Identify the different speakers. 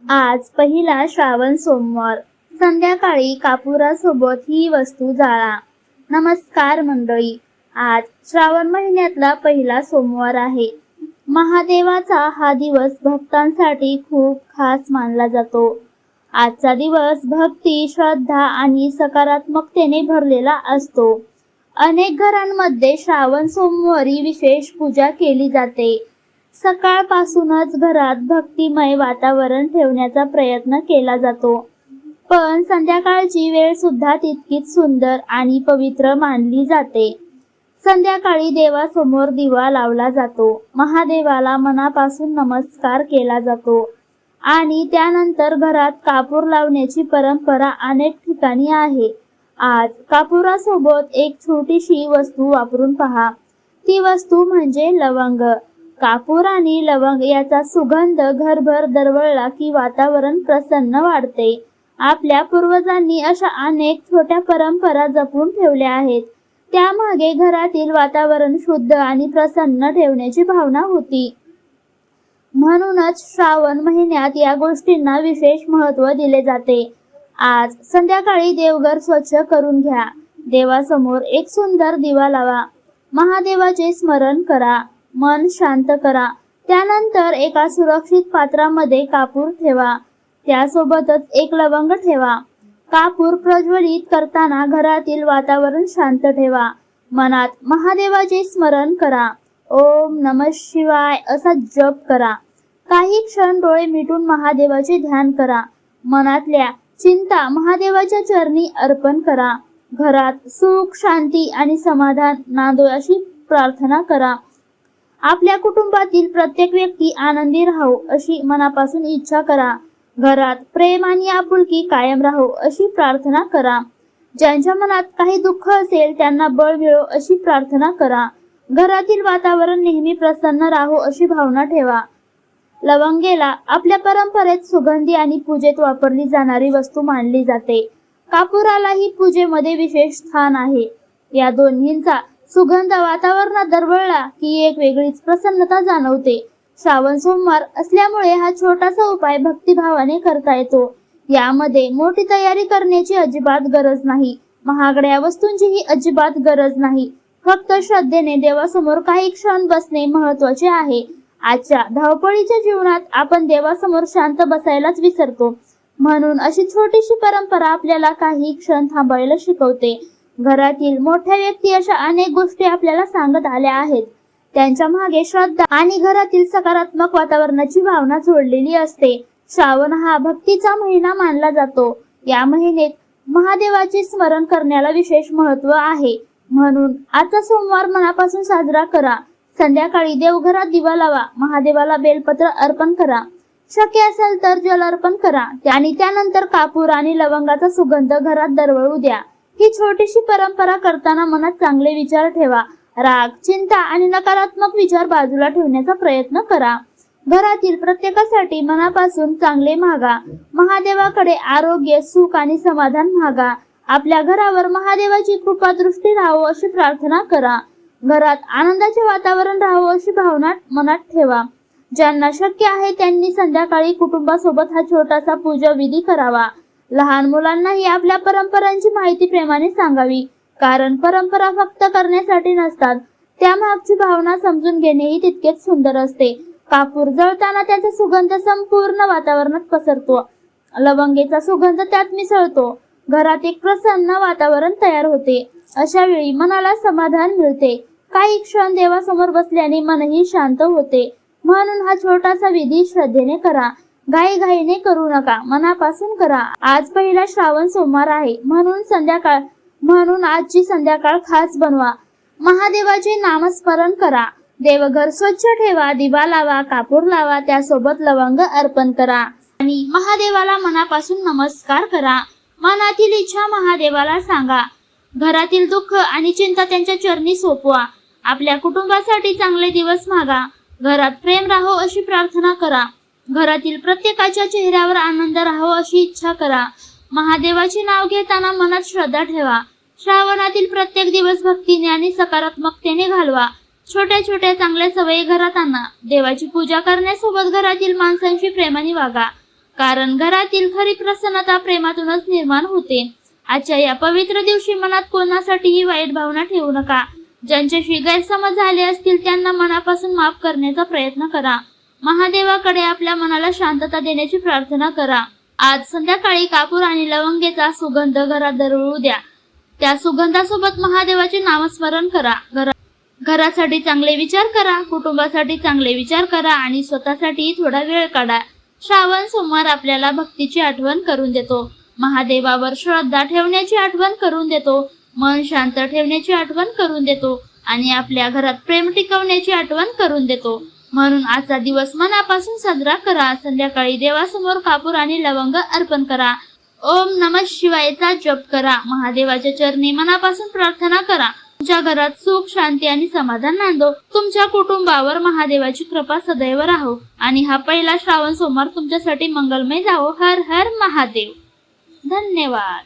Speaker 1: आज पहिला श्रावण सोमवार. संध्याकाळी कापुरासोबत ही वस्तू जाळा. नमस्कार मंडळी, आज श्रावण महिन्यातला पहिला सोमवार आहे. महादेवाचा हा दिवस भक्तांसाठी खूप खास मानला जातो. आजचा दिवस भक्ती, श्रद्धा आणि सकारात्मकतेने भरलेला असतो. अनेक घरांमध्ये श्रावण सोमवारी विशेष पूजा केली जाते. सकाळपासूनच घरात भक्तिमय वातावरण ठेवण्याचा प्रयत्न केला जातो. पण संध्याकाळची वेळ सुद्धा तितकीच सुंदर आणि पवित्र मानली जाते. संध्याकाळी देवासमोर दिवा लावला जातो. महादेवाला मनापासून नमस्कार केला जातो आणि त्यानंतर घरात कापूर लावण्याची परंपरा अनेक ठिकाणी आहे. आज कापुरासोबत एक छोटीशी वस्तू वापरून पहा. ती वस्तू म्हणजे लवंग. कापूर आणि लवंग याचा सुगंध घरभर दरवळला की वातावरण प्रसन्न वाढते. आपल्या पूर्वजांनी अशा अनेक छोट्या परंपरा जपून ठेवल्या आहेत. त्यामागे घरातील वातावरण शुद्ध आणि प्रसन्न ठेवण्याची भावना होती. म्हणूनच श्रावण महिन्यात या गोष्टींना विशेष महत्त्व दिले जाते. आज संध्याकाळी देवघर स्वच्छ करून घ्या. देवासमोर एक सुंदर दिवा लावा. महादेवाचे स्मरण करा. मन शांत करा. त्यानंतर एका सुरक्षित पात्रामध्ये कापूर ठेवा. त्यासोबतच एक लवंग ठेवा. कापूर प्रज्वलित करताना घरातील वातावरण शांत ठेवा. मनात महादेवाचे स्मरण करा. ओम नमः शिवाय असा जप करा. काही क्षण डोळे मिटून महादेवाचे ध्यान करा. मनातल्या चिंता महादेवाच्या चरणी अर्पण करा. घरात सुख, शांती आणि समाधान नांदो अशी प्रार्थना करा. आपल्या कुटुंबातील प्रत्येक व्यक्ती आनंदी राहो अशी मनापासून इच्छा करा. घरात प्रेम आणि आपुलकी कायम राहो अशी प्रार्थना करा. ज्यांच्या मनात काही दुःख असेल त्यांना बळ मिळो अशी प्रार्थना करा. घरातील वातावरण नेहमी प्रसन्न राहो अशी भावना ठेवा. लवंगेला आपल्या परंपरेत सुगंधी आणि पूजेत वापरली जाणारी वस्तू मानली जाते. कापुरालाही पूजेमध्ये विशेष स्थान आहे. या दोन्हींचा सुगंध वातावरणात दरवळला की एक वेगळीच प्रसन्नता जाणवते. श्रावण सोमवार असल्यामुळे हा छोटासा उपाय भक्तिभावाने करता येतो. यामध्ये मोठी तयारी करण्याची अजिबात गरज नाही. महागड्या वस्तूंचीही अजिबात गरज नाही. फक्त श्रद्धेने देवासमोर काही क्षण बसणे महत्वाचे आहे. आजच्या धावपळीच्या जीवनात आपण देवासमोर शांत बसायलाच विसरतो. म्हणून अशी छोटीशी परंपरा आपल्याला काही क्षण थांबायला शिकवते. घरातील मोठ्या व्यक्ती अशा अनेक गोष्टी आपल्याला सांगत आल्या आहेत. त्यांच्या मागे श्रद्धा आणि घरातील सकारात्मक वातावरणाची भावना जोडलेली असते. श्रावण हा भक्तीचा महिना मानला जातो. या महिन्यात महादेवाचे स्मरण करण्याला विशेष महत्त्व आहे. म्हणून आजचा सोमवार मनापासून साजरा करा. संध्याकाळी देवघरात दिवा लावा. महादेवाला बेलपत्र अर्पण करा. शक्य असेल तर जल अर्पण करा आणि त्यानंतर कापूर आणि लवंगाचा सुगंध घरात दरवळू द्या. ही छोटीशी परंपरा करताना मनात चांगले विचार ठेवा. राग, चिंता आणि नकारात्मक विचार बाजूला ठेवण्याचा प्रयत्न करा. घरातील प्रत्येकासाठी मनापासून चांगले मागा. महादेवाकडे आरोग्य, सुख आणि समाधान मागा. आपल्या घरावर महादेवाची कृपा दृष्टी राहावो अशी प्रार्थना करा. घरात आनंदाचे वातावरण राहावं अशी भावना मनात ठेवा. ज्यांना शक्य आहे त्यांनी संध्याकाळी कुटुंबासोबत हा छोटासा पूजा विधी करावा. लहान मुलांनाही आपल्या परंपरांची माहिती प्रेमाने सांगावी. कारण परंपरा फक्त करण्यासाठी नसतात, त्यामागची भावना समजून घेणेही तितकेच सुंदर असते. कापूर जळताना त्याचा सुगंध संपूर्ण वातावरणात पसरतो. लवंगेचा सुगंध त्यात मिसळतो. घरात एक प्रसन्न वातावरण तयार होते. अशा वेळी मनाला समाधान मिळते. काही क्षण देवासमोर बसल्याने मनही शांत होते. म्हणून हा छोटासा विधी श्रद्धेने करा. घाईघाईने करू नका. मनापासून करा. आज पहिला श्रावण सोमवार आहे. म्हणून आजची संध्याकाळ खास बनवा. महादेवाचे नामस्मरण करा. देवघर स्वच्छ ठेवा. दिवा लावा. कापूर लावा. त्यासोबत लवंग अर्पण करा आणि महादेवाला मनापासून नमस्कार करा. मनातील इच्छा महादेवाला सांगा. घरातील दुःख आणि चिंता त्यांच्या चरणी सोपवा. आपल्या कुटुंबासाठी चांगले दिवस मागा. घरात प्रेम राहो अशी प्रार्थना करा. घरातील प्रत्येकाच्या चेहऱ्यावर आनंद राहो अशी इच्छा करा. महादेवाचे नाव घेताना मनात श्रद्धा ठेवा. श्रावणातील प्रत्येक दिवस भक्तीने आणि सकारात्मकतेने घालवा. छोट्या छोट्या चांगल्या सवयी घरात आणा. देवाची पूजा करण्यासोबत घरातील माणसांशी प्रेमाने वागा. कारण घरातील खरी प्रसन्नता प्रेमातूनच निर्माण होते. आजच्या या पवित्र दिवशी मनात कोणासाठीही वाईट भावना ठेवू नका. ज्यांच्याशी गैरसमज झाले असतील त्यांना मनापासून माफ करण्याचा प्रयत्न करा. महादेवाकडे आपल्या मनाला शांतता देण्याची प्रार्थना करा. आज संध्याकाळी कापूर आणि लवंगेचा सुगंध घरात दरवळू द्या. त्या सुगंधासोबत महादेवाचे नामस्मरण करा. घरासाठी चांगले विचार करा, कुटुंबासाठी चांगले विचार करा आणि स्वतःसाठी थोडा वेळ काढा. श्रावण सोमवार आपल्याला भक्तीची आठवण करून देतो, महादेवावर श्रद्धा ठेवण्याची आठवण करून देतो, मन शांत ठेवण्याची आठवण करून देतो आणि आपल्या घरात प्रेम टिकवण्याची आठवण करून देतो. म्हणून आजचा दिवस मनापासून साजरा करा. संध्याकाळी देवासमोर कापूर आणि लवंग अर्पण करा. ओम नमः शिवायचा जप करा. महादेवाच्या चरणी मनापासून प्रार्थना करा. तुमच्या घरात सुख, शांती आणि समाधान नांदो. तुमच्या कुटुंबावर महादेवाची कृपा सदैव राहो आणि हा पहिला श्रावण सोमवार तुमच्यासाठी मंगलमय जावो. हर हर महादेव. धन्यवाद.